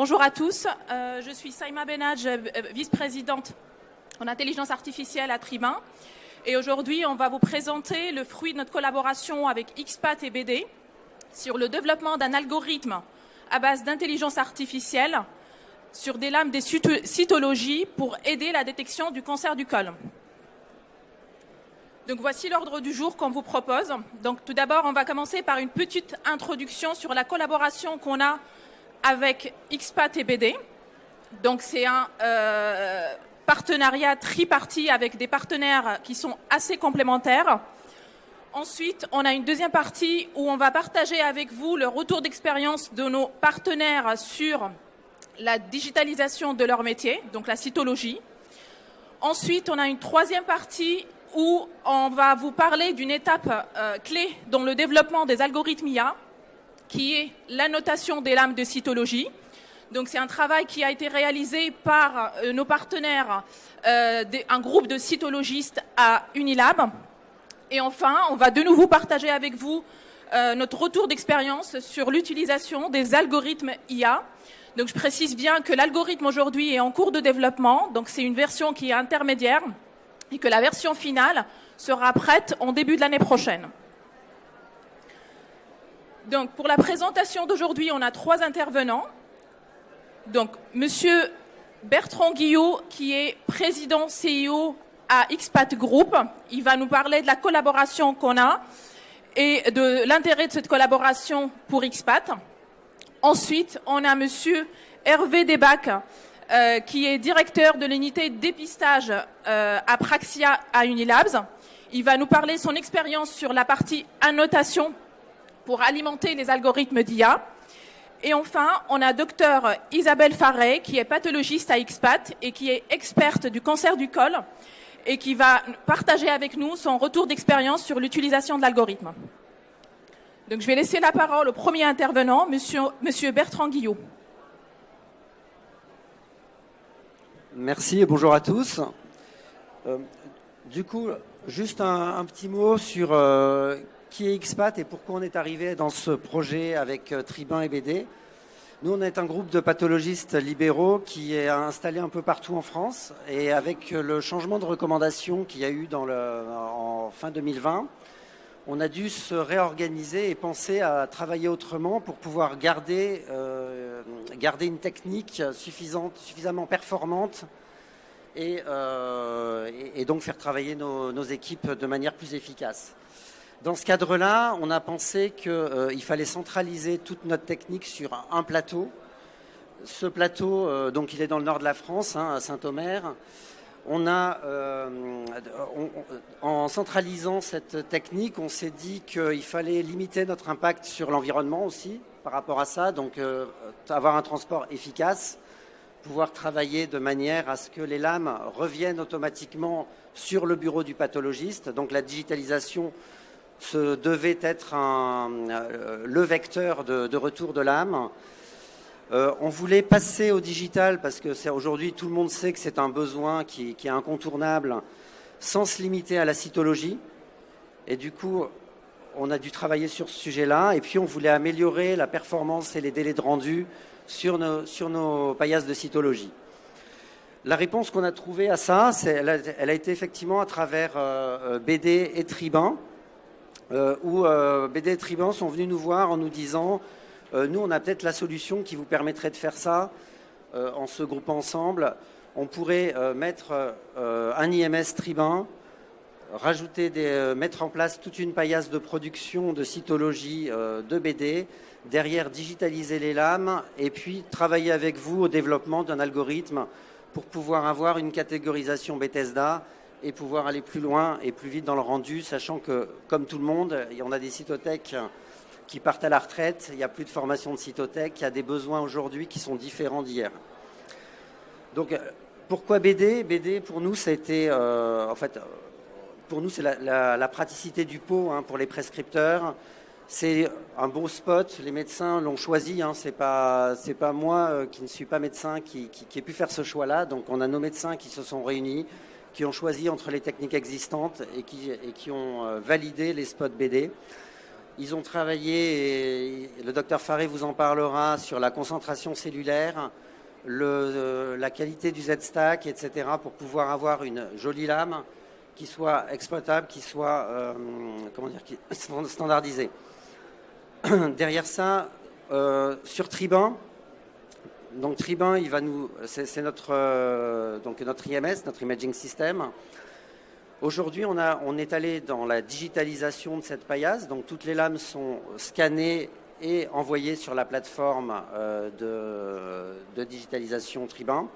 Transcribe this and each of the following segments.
Bonjour à tous, je suis Saïma Benadj, vice-présidente en intelligence artificielle à Tribun. Et aujourd'hui, on va vous présenter le fruit de notre collaboration avec XPAT et BD sur le développement d'un algorithme à base d'intelligence artificielle sur des lames des cytologies pour aider la détection du cancer du col. Donc voici l'ordre du jour qu'on vous propose. Donc tout d'abord, on va commencer par une petite introduction sur la collaboration qu'on a avec XPAT et BD. Donc c'est un partenariat tripartite avec des partenaires qui sont assez complémentaires. Ensuite, on a une deuxième partie où on va partager avec vous le retour d'expérience de nos partenaires sur la digitalisation de leur métier, donc la cytologie. Ensuite, on a une troisième partie où on va vous parler d'une étape clé dans le développement des algorithmes IA, qui est l'annotation des lames de cytologie. Donc c'est un travail qui a été réalisé par nos partenaires, un groupe de cytologistes à Unilab. Et enfin, on va de nouveau partager avec vous notre retour d'expérience sur l'utilisation des algorithmes IA. Donc je précise bien que l'algorithme aujourd'hui est en cours de développement, donc c'est une version qui est intermédiaire et que la version finale sera prête en début de l'année prochaine. Donc pour la présentation d'aujourd'hui, on a 3 intervenants. Donc Monsieur Bertrand Guillot, qui est président CEO à XPAT Group, il va nous parler de la collaboration qu'on a et de l'intérêt de cette collaboration pour XPAT. Ensuite, on a Monsieur Hervé Debac, qui est directeur de l'unité de dépistage à Praxia à Unilabs. Il va nous parler de son expérience sur la partie annotation pour alimenter les algorithmes d'IA. Et enfin, on a Dr Isabelle Farret, qui est pathologiste à XPAT et qui est experte du cancer du col et qui va partager avec nous son retour d'expérience sur l'utilisation de l'algorithme. Donc je vais laisser la parole au premier intervenant, Monsieur Bertrand Guillot. Merci et bonjour à tous. Du coup, juste un petit mot sur qui est XPAT et pourquoi on est arrivé dans ce projet avec Tribun et BD. Nous, on est un groupe de pathologistes libéraux qui est installé un peu partout en France. Et avec le changement de recommandation qu'il y a eu en fin 2020, on a dû se réorganiser et penser à travailler autrement pour pouvoir garder une technique suffisamment performante et donc faire travailler nos équipes de manière plus efficace. Dans ce cadre-là, on a pensé qu'il fallait centraliser toute notre technique sur un plateau. Ce plateau, donc il est dans le nord de la France, à Saint-Omer. En centralisant cette technique, on s'est dit qu'il fallait limiter notre impact sur l'environnement aussi par rapport à ça, donc avoir un transport efficace, pouvoir travailler de manière à ce que les lames reviennent automatiquement sur le bureau du pathologiste. Donc la digitalisation devait être le vecteur de retour de l'âme. On voulait passer au digital parce que aujourd'hui tout le monde sait que c'est un besoin qui est incontournable sans se limiter à la cytologie. Et du coup, on a dû travailler sur ce sujet-là. Et puis on voulait améliorer la performance et les délais de rendu sur nos paillasses de cytologie. La réponse qu'on a trouvée à ça, elle a été effectivement à travers BD et Tribun. Où BD et Tribun sont venus nous voir en nous disant nous, on a peut-être la solution qui vous permettrait de faire ça en se groupant ensemble. On pourrait mettre un IMS Tribun, mettre en place toute une paillasse de production de cytologie de BD, derrière digitaliser les lames et puis travailler avec vous au développement d'un algorithme pour pouvoir avoir une catégorisation Bethesda et pouvoir aller plus loin et plus vite dans le rendu, sachant que, comme tout le monde, on a des cytothèques qui partent à la retraite, il n'y a plus de formation de cytothèque, il y a des besoins aujourd'hui qui sont différents d'hier. Donc, pourquoi BD ? BD, pour nous, ça a été, pour nous, c'est la praticité du pot pour les prescripteurs. C'est un beau spot, les médecins l'ont choisi, c'est pas moi qui ne suis pas médecin qui ai pu faire ce choix-là. Donc, on a nos médecins qui se sont réunis, qui ont choisi entre les techniques existantes et qui ont validé les spots BD. Ils ont travaillé, et le docteur Faré vous en parlera, sur la concentration cellulaire, la qualité du Z-stack, etc., pour pouvoir avoir une jolie lame qui soit exploitable, qui soit standardisée. Derrière ça, sur Tribun, donc Tribun, c'est notre IMS, notre Imaging System. Aujourd'hui, on est allé dans la digitalisation de cette paillasse, donc toutes les lames sont scannées et envoyées sur la plateforme de digitalisation Tribun.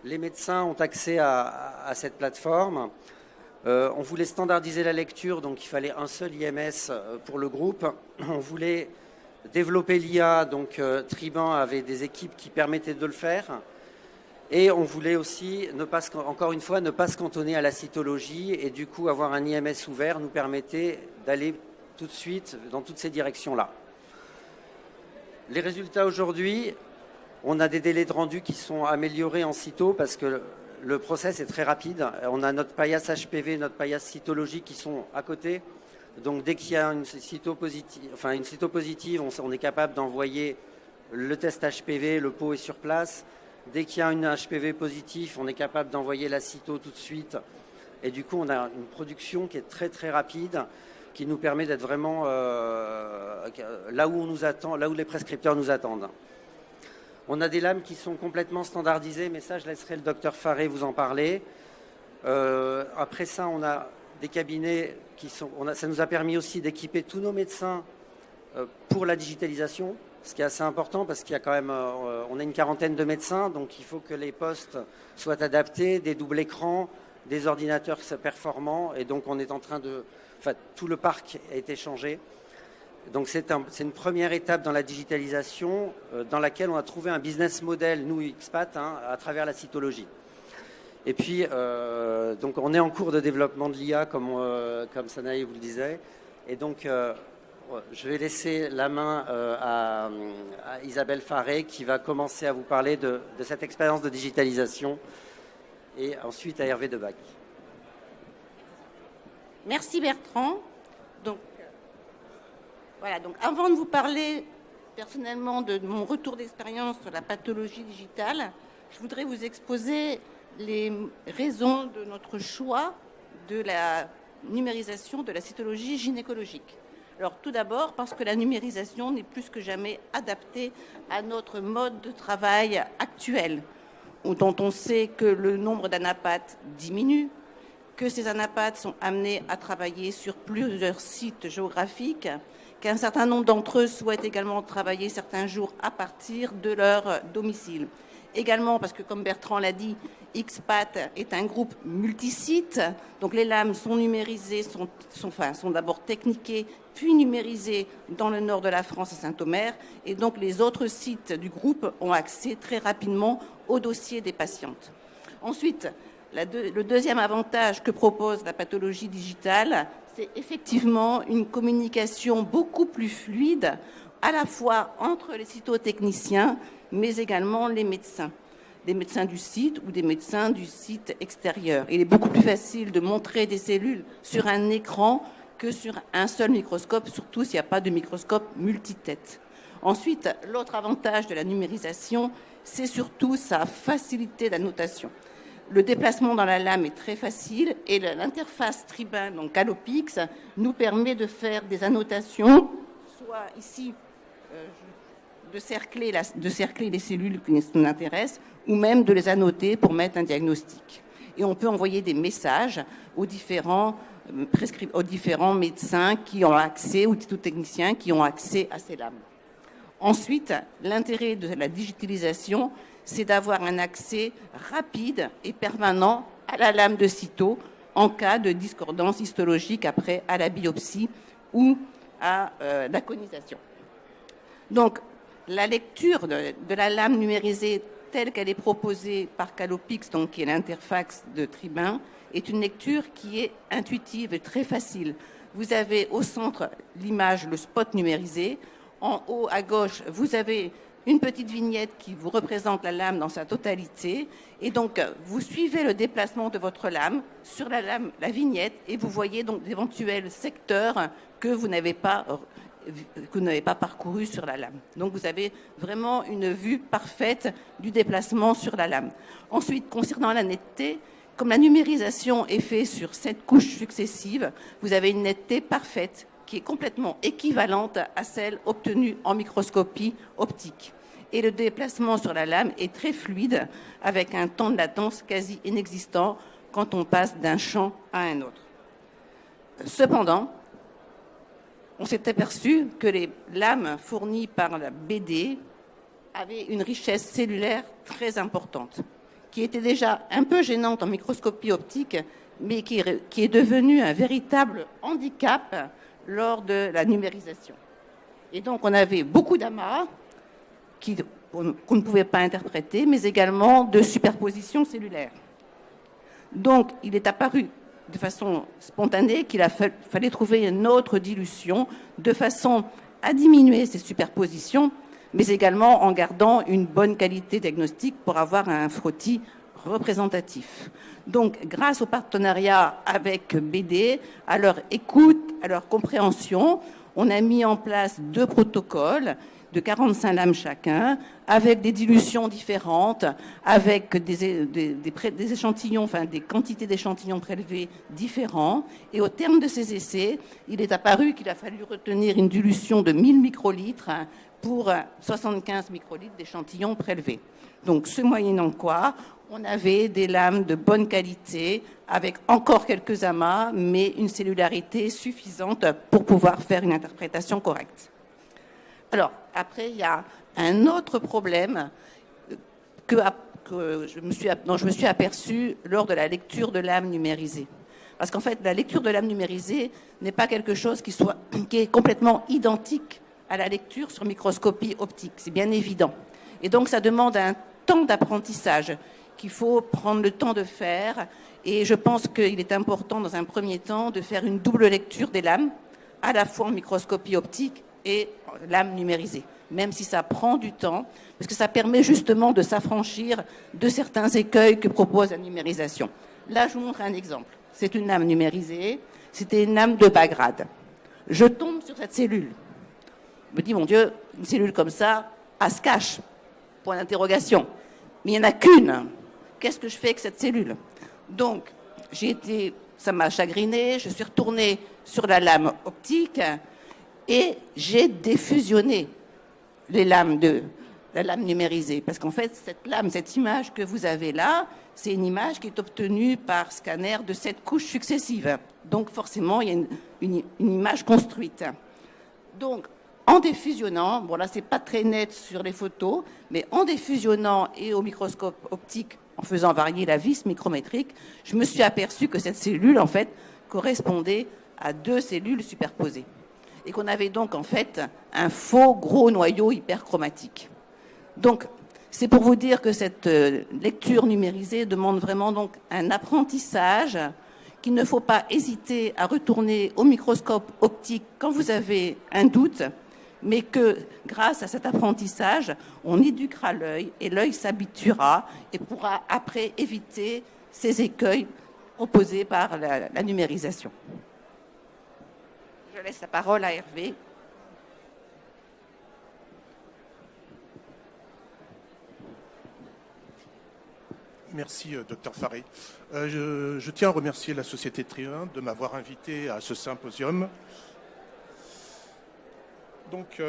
Les médecins ont accès à cette plateforme. On voulait standardiser la lecture, donc il fallait un seul IMS pour le groupe. On voulait développer l'IA, donc Tribun avait des équipes qui permettaient de le faire. Et on voulait aussi, encore une fois, ne pas se cantonner à la cytologie, et du coup avoir un IMS ouvert nous permettait d'aller tout de suite dans toutes ces directions-là. Les résultats aujourd'hui, on a des délais de rendu qui sont améliorés en cyto parce que le process est très rapide. On a notre paillasse HPV, notre paillasse cytologique qui sont à côté. Donc dès qu'il y a une cyto positive, on est capable d'envoyer le test HPV, le pot est sur place. Dès qu'il y a une HPV positive, on est capable d'envoyer la cyto tout de suite. Et du coup, on a une production qui est très très rapide, qui nous permet d'être vraiment là où on nous attend, là où les prescripteurs nous attendent. On a des lames qui sont complètement standardisées, mais ça, je laisserai le docteur Faré vous en parler. Après ça, on a des cabinets ça nous a permis aussi d'équiper tous nos médecins pour la digitalisation, ce qui est assez important parce qu'il y a quand même, on a une quarantaine de médecins, donc il faut que les postes soient adaptés, des doubles écrans, des ordinateurs performants, et donc on est en train tout le parc a été changé. Donc c'est une première étape dans la digitalisation dans laquelle on a trouvé un business model, nous XPAT, à travers la cytologie. Et puis, donc on est en cours de développement de l'IA, comme Sanaï vous le disait. Et donc, je vais laisser la main à Isabelle Faré, qui va commencer à vous parler de cette expérience de digitalisation, et ensuite à Hervé Debac. Merci Bertrand. Donc, voilà, donc avant de vous parler personnellement de mon retour d'expérience sur la pathologie digitale, je voudrais vous exposer les raisons de notre choix de la numérisation de la cytologie gynécologique. Alors tout d'abord parce que la numérisation n'est plus que jamais adaptée à notre mode de travail actuel, dont on sait que le nombre d'anapathes diminue, que ces anapathes sont amenés à travailler sur plusieurs sites géographiques, qu'un certain nombre d'entre eux souhaitent également travailler certains jours à partir de leur domicile. Également parce que, comme Bertrand l'a dit, XPAT est un groupe multisite, donc les lames sont numérisées, sont d'abord techniquées, puis numérisées dans le nord de la France à Saint-Omer, et donc les autres sites du groupe ont accès très rapidement au dossier des patientes. Ensuite, le deuxième avantage que propose la pathologie digitale, c'est effectivement une communication beaucoup plus fluide, à la fois entre les cytotechniciens, mais également les médecins. Des médecins du site ou des médecins du site extérieur. Il est beaucoup plus facile de montrer des cellules sur un écran que sur un seul microscope, surtout s'il n'y a pas de microscope multitête. Ensuite, l'autre avantage de la numérisation, c'est surtout sa facilité d'annotation. Le déplacement dans la lame est très facile et l'interface Tribun, donc Calopix, nous permet de faire des annotations, soit ici, de cercler les cellules qui nous intéressent, ou même de les annoter pour mettre un diagnostic. Et on peut envoyer des messages aux différents médecins qui ont accès, aux cytotechniciens qui ont accès à ces lames. Ensuite, l'intérêt de la digitalisation, c'est d'avoir un accès rapide et permanent à la lame de cyto en cas de discordance histologique après à la biopsie ou à la conisation. Donc, la lecture de la lame numérisée telle qu'elle est proposée par Calopix, donc qui est l'interface de Tribun, est une lecture qui est intuitive et très facile. Vous avez au centre l'image, le spot numérisé. En haut à gauche, vous avez une petite vignette qui vous représente la lame dans sa totalité. Et donc, vous suivez le déplacement de votre lame sur la lame, la vignette, et vous voyez donc d'éventuels secteurs que vous n'avez pas parcouru sur la lame. Donc, vous avez vraiment une vue parfaite du déplacement sur la lame. Ensuite, concernant la netteté, comme la numérisation est faite sur 7 couches successives, vous avez une netteté parfaite qui est complètement équivalente à celle obtenue en microscopie optique. Et le déplacement sur la lame est très fluide, avec un temps de latence quasi inexistant quand on passe d'un champ à un autre. Cependant, on s'est aperçu que les lames fournies par la BD avaient une richesse cellulaire très importante, qui était déjà un peu gênante en microscopie optique, mais qui est devenue un véritable handicap lors de la numérisation. Et donc, on avait beaucoup d'amas qu'on ne pouvait pas interpréter, mais également de superpositions cellulaires. Donc, il est apparu de façon spontanée qu'il fallait trouver une autre dilution de façon à diminuer ces superpositions, mais également en gardant une bonne qualité diagnostique pour avoir un frottis représentatif. Donc, grâce au partenariat avec BD, à leur écoute, à leur compréhension, on a mis en place 2 protocoles de 45 lames chacun, avec des dilutions différentes, avec des échantillons, enfin des quantités d'échantillons prélevés différents. Et au terme de ces essais, il est apparu qu'il a fallu retenir une dilution de 1000 microlitres pour 75 microlitres d'échantillons prélevés. Donc, ce moyennant quoi, on avait des lames de bonne qualité, avec encore quelques amas, mais une cellularité suffisante pour pouvoir faire une interprétation correcte. Alors, après, il y a un autre problème dont je me suis aperçue lors de la lecture de lames numérisées. Parce qu'en fait, la lecture de lames numérisées n'est pas quelque chose qui est complètement identique à la lecture sur microscopie optique, c'est bien évident. Et donc, ça demande un temps d'apprentissage qu'il faut prendre le temps de faire. Et je pense qu'il est important, dans un premier temps, de faire une double lecture des lames, à la fois en microscopie optique et lames numérisées, même si ça prend du temps, parce que ça permet justement de s'affranchir de certains écueils que propose la numérisation. Là, je vous montre un exemple. C'est une lame numérisée, c'était une lame de bas grade. Je tombe sur cette cellule. Je me dis, mon Dieu, une cellule comme ça, elle se cache, point d'interrogation. Mais il n'y en a qu'une. Qu'est-ce que je fais avec cette cellule? Donc, ça m'a chagrinée, je suis retournée sur la lame optique et j'ai défusionné la lame numérisée. Parce qu'en fait, cette image que vous avez là, c'est une image qui est obtenue par scanner de 7 couches successives. Donc, forcément, il y a une image construite. Donc, en défusionnant, bon là, c'est pas très net sur les photos, mais en défusionnant et au microscope optique, en faisant varier la vis micrométrique, je me suis aperçu que cette cellule, en fait, correspondait à 2 cellules superposées. Et qu'on avait donc, en fait, un faux gros noyau hyperchromatique. Donc, c'est pour vous dire que cette lecture numérisée demande vraiment donc un apprentissage qu'il ne faut pas hésiter à retourner au microscope optique quand vous avez un doute, mais que grâce à cet apprentissage, on éduquera l'œil et l'œil s'habituera et pourra après éviter ces écueils proposés par la numérisation. Je laisse la parole à Hervé. Merci, Dr Faré. Je tiens à remercier la Société Triun de m'avoir invité à ce symposium. Donc,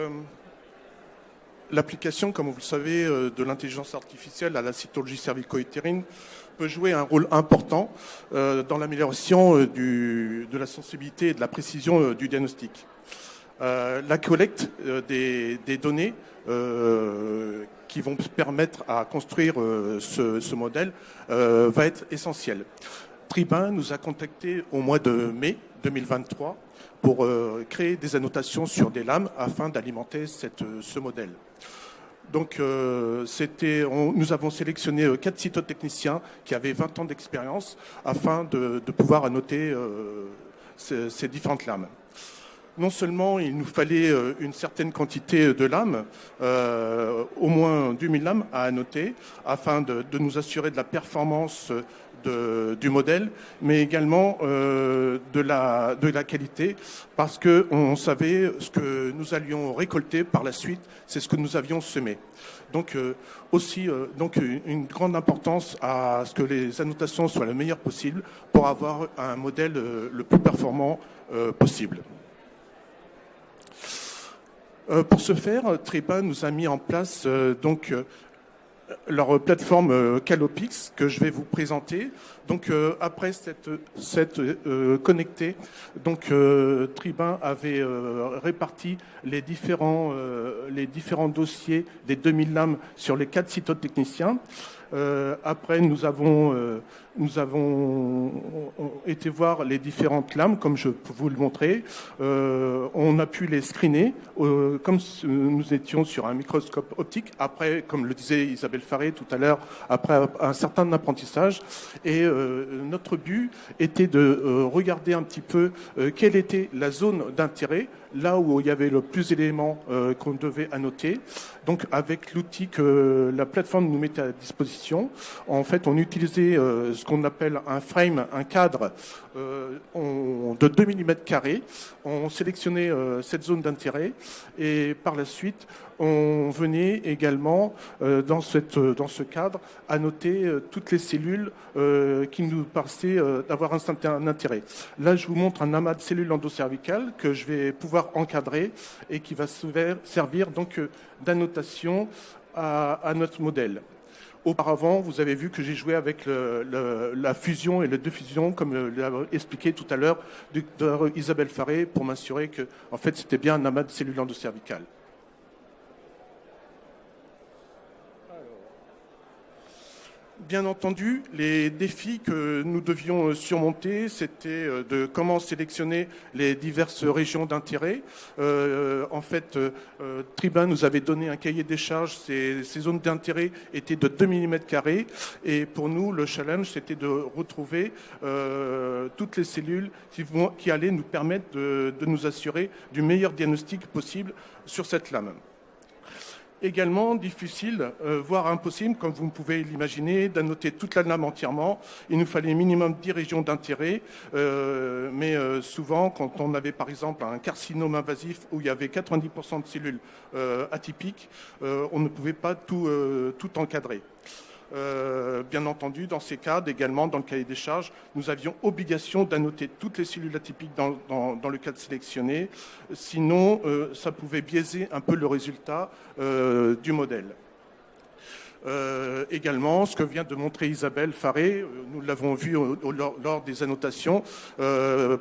l'application, comme vous le savez, de l'intelligence artificielle à la cytologie cervico-utérine peut jouer un rôle important dans l'amélioration de la sensibilité et de la précision du diagnostic. La collecte des données qui vont permettre à construire ce modèle va être essentielle. Tribun nous a contactés au mois de mai 2023 pour créer des annotations sur des lames afin d'alimenter ce modèle. Donc, nous avons sélectionné 4 cytotechniciens qui avaient 20 ans d'expérience afin de pouvoir annoter ces différentes lames. non seulement il nous fallait une certaine quantité de lames, au moins 2000 lames à annoter, afin de nous assurer de la performance du modèle, mais également de la qualité, parce qu'on savait ce que nous allions récolter par la suite, c'est ce que nous avions semé. Donc donc une grande importance à ce que les annotations soient le meilleur possible pour avoir un modèle le plus performant possible. Pour ce faire, Triba nous a mis en place leur plateforme Calopix que je vais vous présenter. Donc après cette connectée, donc Tribun avait réparti les différents dossiers des 2000 lames sur les 4 cytotechniciens. Après, nous avons été voir les différentes lames, comme je peux vous le montrer. On a pu les screener, comme nous étions sur un microscope optique. Après, comme le disait Isabelle Faré tout à l'heure, après un certain apprentissage. Et notre but était de regarder un petit peu quelle était la zone d'intérêt, là où il y avait le plus d'éléments qu'on devait annoter. Donc avec l'outil que la plateforme nous mettait à disposition, en fait on utilisait ce qu'on appelle un frame, un cadre de 2 mm². On sélectionnait cette zone d'intérêt et par la suite on venait également dans ce cadre annoter toutes les cellules qui nous paraissaient d'avoir un certain intérêt. Là je vous montre un amas de cellules endocervicales que je vais pouvoir encadrer et qui va servir donc d'annotation à notre modèle. Auparavant, vous avez vu que j'ai joué avec la fusion et la diffusion, comme l'a expliqué tout à l'heure Dr Isabelle Faré, pour m'assurer que en fait, c'était bien un amas de cellules endocervicales. Bien entendu, les défis que nous devions surmonter, c'était de comment sélectionner les diverses régions d'intérêt. En fait, Tribun nous avait donné un cahier des charges. Ces zones d'intérêt étaient de 2 mm². Et pour nous, le challenge, c'était de retrouver toutes les cellules qui allaient nous permettre de nous assurer du meilleur diagnostic possible sur cette lame. Également difficile, voire impossible, comme vous pouvez l'imaginer, d'annoter toute la lame entièrement. Il nous fallait minimum 10 régions d'intérêt, mais souvent, quand on avait par exemple un carcinome invasif où il y avait 90% de cellules atypiques, on ne pouvait pas tout encadrer. Bien entendu, dans ces cas, également dans le cahier des charges, nous avions obligation d'annoter toutes les cellules atypiques dans le cadre sélectionné. Sinon, ça pouvait biaiser un peu le résultat du modèle. Également, ce que vient de montrer Isabelle Faré, nous l'avons vu lors des annotations,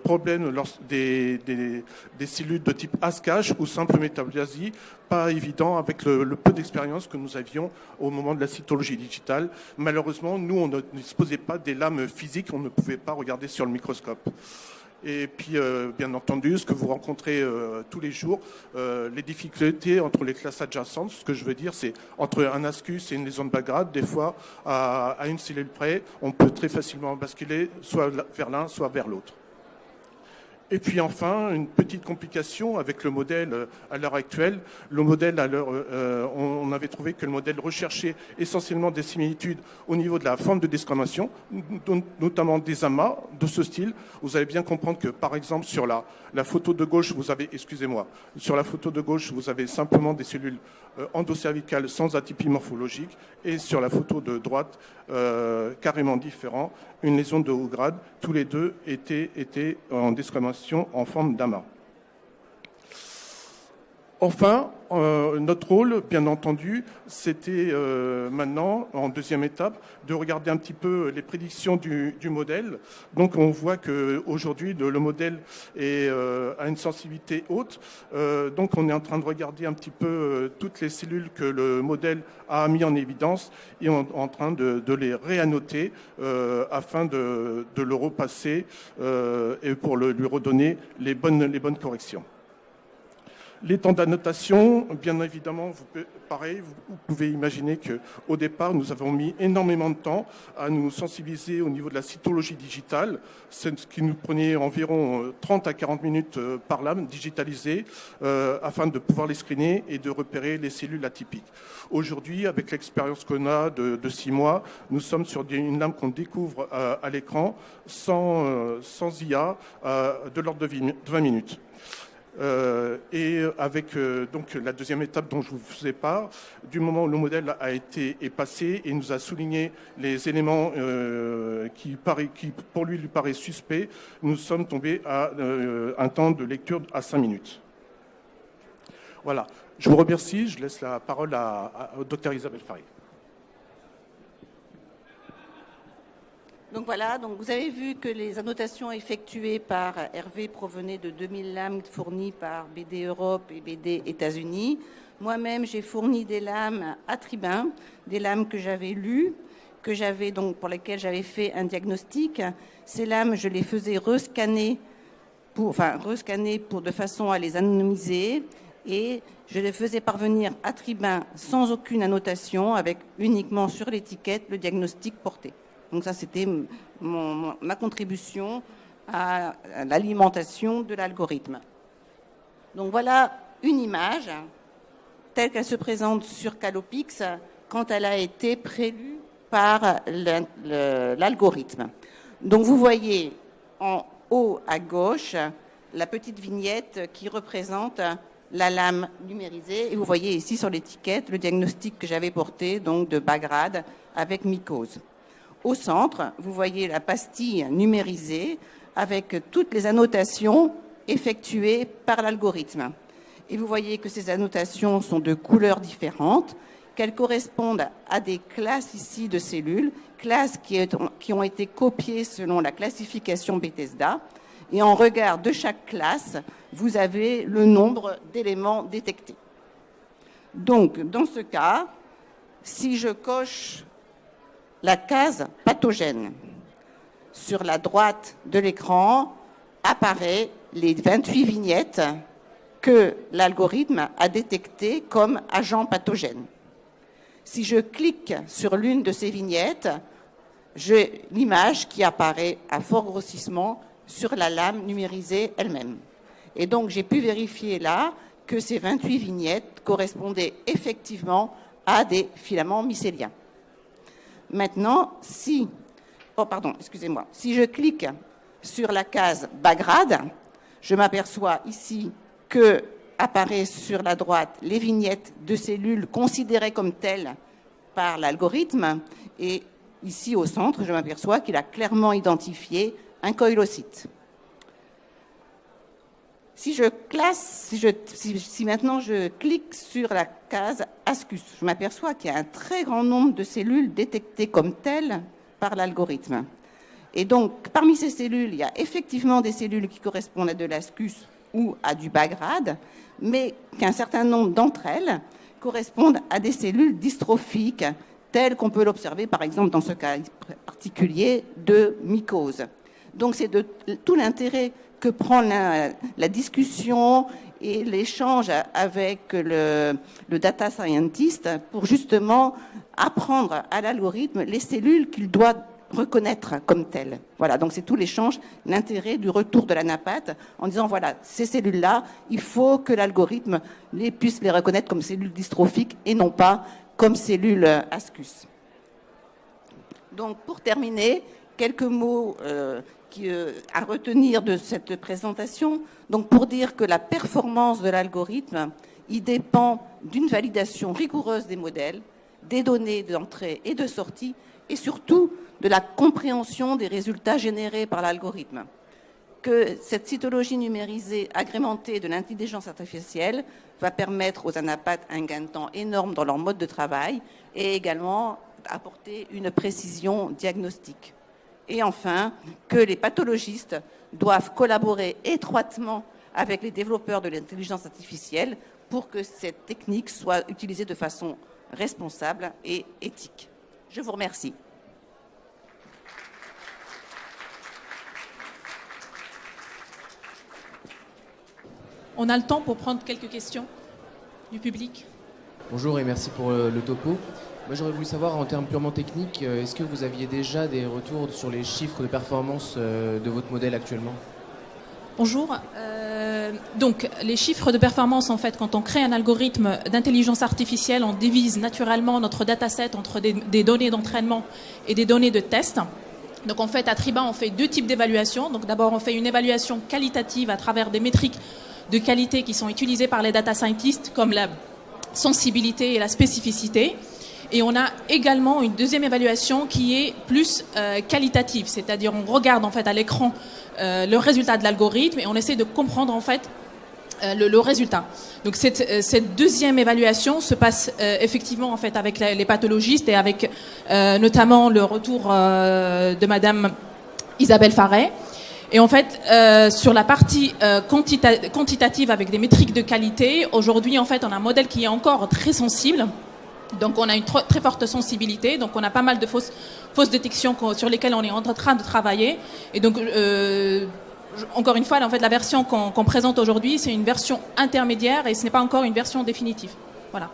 problème des cellules de type ASCASH ou simple métaplasie, pas évident avec le peu d'expérience que nous avions au moment de la cytologie digitale. Malheureusement, nous, on ne disposait pas des lames physiques, on ne pouvait pas regarder sur le microscope. Et puis, bien entendu, ce que vous rencontrez tous les jours, les difficultés entre les classes adjacentes. Ce que je veux dire, c'est entre un ascus et une lésion de bas grade, des fois, à une cellule près, on peut très facilement basculer soit vers l'un, soit vers l'autre. Et puis enfin, une petite complication avec le modèle à l'heure actuelle. Le modèle, on avait trouvé que le modèle recherchait essentiellement des similitudes au niveau de la forme de desquamation, notamment des amas de ce style. Vous allez bien comprendre que, par exemple, sur la photo de gauche, sur la photo de gauche, vous avez simplement des cellules endocervicales sans atypie morphologique, et sur la photo de droite, carrément différent, une lésion de haut grade. Tous les deux étaient en desquamation en forme d'amas. Enfin, notre rôle, bien entendu, c'était maintenant, en deuxième étape, de regarder un petit peu les prédictions du modèle. Donc on voit qu'aujourd'hui, le modèle a une sensibilité haute. Donc on est en train de regarder un petit peu toutes les cellules que le modèle a mis en évidence et on est en train de les réannoter afin de le repasser et pour lui redonner les bonnes corrections. Les temps d'annotation, bien évidemment, pareil, vous pouvez imaginer qu'au départ, nous avons mis énormément de temps à nous sensibiliser au niveau de la cytologie digitale, ce qui nous prenait environ 30 à 40 minutes par lame digitalisée, afin de pouvoir les screener et de repérer les cellules atypiques. Aujourd'hui, avec l'expérience qu'on a de 6 mois, nous sommes sur une lame qu'on découvre à l'écran sans IA de l'ordre de 20 minutes. Et avec donc la deuxième étape dont je vous faisais part, du moment où le modèle est passé et nous a souligné les éléments qui pour lui paraissent suspects, nous sommes tombés à un temps de lecture à 5 minutes. Voilà. Je vous remercie. Je laisse la parole au Dr Isabelle Farry. Donc voilà, donc vous avez vu que les annotations effectuées par Hervé provenaient de 2000 lames fournies par BD Europe et BD États-Unis. Moi-même, j'ai fourni des lames à Tribun, des lames que j'avais lues, pour lesquelles j'avais fait un diagnostic. Ces lames, je les faisais rescanner de façon à les anonymiser, et je les faisais parvenir à Tribun sans aucune annotation, avec uniquement sur l'étiquette le diagnostic porté. Donc ça, c'était ma contribution à l'alimentation de l'algorithme. Donc voilà une image telle qu'elle se présente sur Calopix quand elle a été prélue par l'algorithme. Donc vous voyez en haut à gauche la petite vignette qui représente la lame numérisée, et vous voyez ici sur l'étiquette le diagnostic que j'avais porté, donc de bas grade avec mycose. Au centre, vous voyez la pastille numérisée avec toutes les annotations effectuées par l'algorithme. Et vous voyez que ces annotations sont de couleurs différentes, qu'elles correspondent à des classes ici de cellules, classes qui ont été copiées selon la classification Bethesda. Et en regard de chaque classe, vous avez le nombre d'éléments détectés. Donc, dans ce cas, si je coche la case pathogène, sur la droite de l'écran apparaissent les 28 vignettes que l'algorithme a détectées comme agents pathogènes. Si je clique sur l'une de ces vignettes, j'ai l'image qui apparaît à fort grossissement sur la lame numérisée elle-même. Et donc, j'ai pu vérifier là que ces 28 vignettes correspondaient effectivement à des filaments mycéliens. Maintenant, si je clique sur la case bas grade, je m'aperçois ici que apparaissent sur la droite les vignettes de cellules considérées comme telles par l'algorithme, et ici au centre, je m'aperçois qu'il a clairement identifié un koilocyte. Si maintenant je clique sur la case Ascus, je m'aperçois qu'il y a un très grand nombre de cellules détectées comme telles par l'algorithme. Et donc, parmi ces cellules, il y a effectivement des cellules qui correspondent à de l'Ascus ou à du bas grade, mais qu'un certain nombre d'entre elles correspondent à des cellules dystrophiques, telles qu'on peut l'observer, par exemple, dans ce cas particulier de mycose. Donc, c'est de tout l'intérêt que prend la discussion et l'échange avec le data scientist pour justement apprendre à l'algorithme les cellules qu'il doit reconnaître comme telles. Voilà, donc c'est tout l'échange, l'intérêt du retour de la NAPAT en disant voilà, ces cellules-là, il faut que l'algorithme puisse les reconnaître comme cellules dystrophiques et non pas comme cellules Ascus. Donc pour terminer, quelques mots à retenir de cette présentation. Donc pour dire que la performance de l'algorithme, il dépend d'une validation rigoureuse des modèles, des données d'entrée et de sortie, et surtout de la compréhension des résultats générés par l'algorithme. Que cette cytologie numérisée agrémentée de l'intelligence artificielle va permettre aux anapathes un gain de temps énorme dans leur mode de travail et également apporter une précision diagnostique. Et enfin, que les pathologistes doivent collaborer étroitement avec les développeurs de l'intelligence artificielle pour que cette technique soit utilisée de façon responsable et éthique. Je vous remercie. On a le temps pour prendre quelques questions du public. Bonjour et merci pour le topo. Moi j'aurais voulu savoir en termes purement techniques, est-ce que vous aviez déjà des retours sur les chiffres de performance de votre modèle actuellement ? Bonjour. Donc, les chiffres de performance, en fait, quand on crée un algorithme d'intelligence artificielle, on divise naturellement notre dataset entre des données d'entraînement et des données de test. Donc, en fait, à Triba, on fait deux types d'évaluations. Donc, d'abord, on fait une évaluation qualitative à travers des métriques de qualité qui sont utilisées par les data scientists, comme la sensibilité et la spécificité. Et on a également une deuxième évaluation qui est plus qualitative, c'est-à-dire on regarde en fait à l'écran le résultat de l'algorithme et on essaie de comprendre en fait le résultat. Donc cette deuxième évaluation se passe effectivement en fait avec les pathologistes et avec notamment le retour de Madame Isabelle Farret. Et en fait, sur la partie quantitative avec des métriques de qualité, aujourd'hui en fait on a un modèle qui est encore très sensible. Donc on a une très forte sensibilité, donc on a pas mal de fausses détections sur lesquelles on est en train de travailler. Et donc encore une fois, en fait, la version qu'on présente aujourd'hui, c'est une version intermédiaire et ce n'est pas encore une version définitive. Voilà.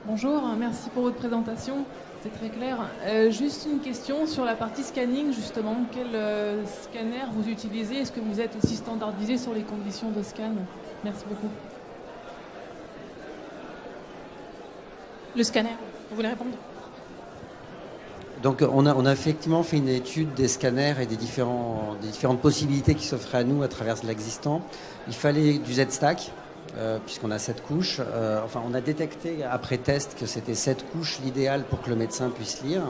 Bonjour, merci pour votre présentation, c'est très clair. Juste une question sur la partie scanning, justement. Quel scanner vous utilisez? Est-ce que vous êtes aussi standardisé sur les conditions de scan? Merci beaucoup. Le scanner, vous voulez répondre? Donc on a effectivement fait une étude des scanners et des différentes possibilités qui s'offraient à nous à travers l'existant. Il fallait du Z-Stack, puisqu'on a 7 couches. Enfin, on a détecté après test que c'était 7 couches l'idéal pour que le médecin puisse lire.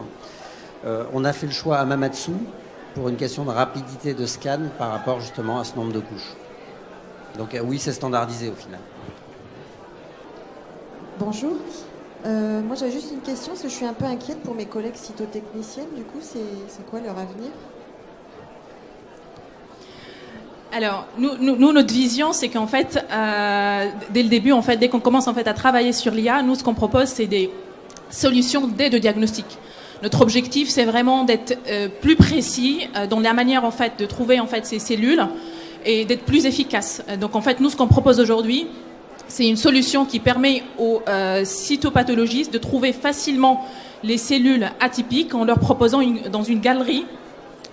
On a fait le choix à Mamatsu pour une question de rapidité de scan par rapport justement à ce nombre de couches. Donc oui, c'est standardisé au final. Bonjour. Moi, j'avais juste une question, parce que je suis un peu inquiète pour mes collègues cytotechniciennes. Du coup, c'est quoi leur avenir? Alors, nous, notre vision, c'est qu'en fait, dès le début, en fait, dès qu'on commence en fait à travailler sur l'IA, nous, ce qu'on propose, c'est des solutions d'aide au diagnostic. Notre objectif, c'est vraiment d'être plus précis dans la manière en fait de trouver en fait ces cellules et d'être plus efficace. Donc, en fait, nous, ce qu'on propose aujourd'hui, c'est une solution qui permet aux cytopathologistes de trouver facilement les cellules atypiques en leur proposant dans une galerie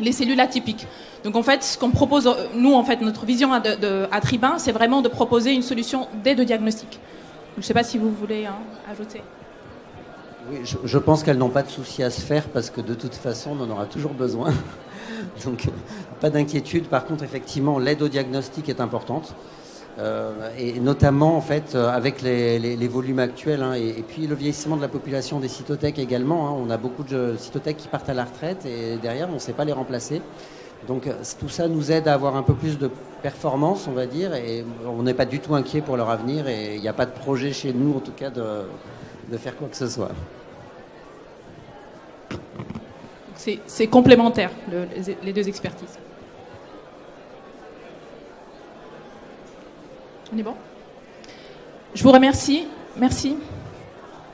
les cellules atypiques. Donc en fait, ce qu'on propose, nous en fait, notre vision à Triba, c'est vraiment de proposer une solution d'aide au diagnostic. Je ne sais pas si vous voulez ajouter. Oui, je pense qu'elles n'ont pas de souci à se faire parce que de toute façon, on en aura toujours besoin. Donc pas d'inquiétude. Par contre, effectivement, l'aide au diagnostic est importante. Et notamment en fait avec les volumes actuels et puis le vieillissement de la population des cytothèques également. On a beaucoup de cytothèques qui partent à la retraite et derrière on ne sait pas les remplacer. Donc tout ça nous aide à avoir un peu plus de performance, on va dire, et on n'est pas du tout inquiet pour leur avenir et il n'y a pas de projet chez nous en tout cas de faire quoi que ce soit. C'est complémentaire les deux expertises. On est bon? Je vous remercie. Merci.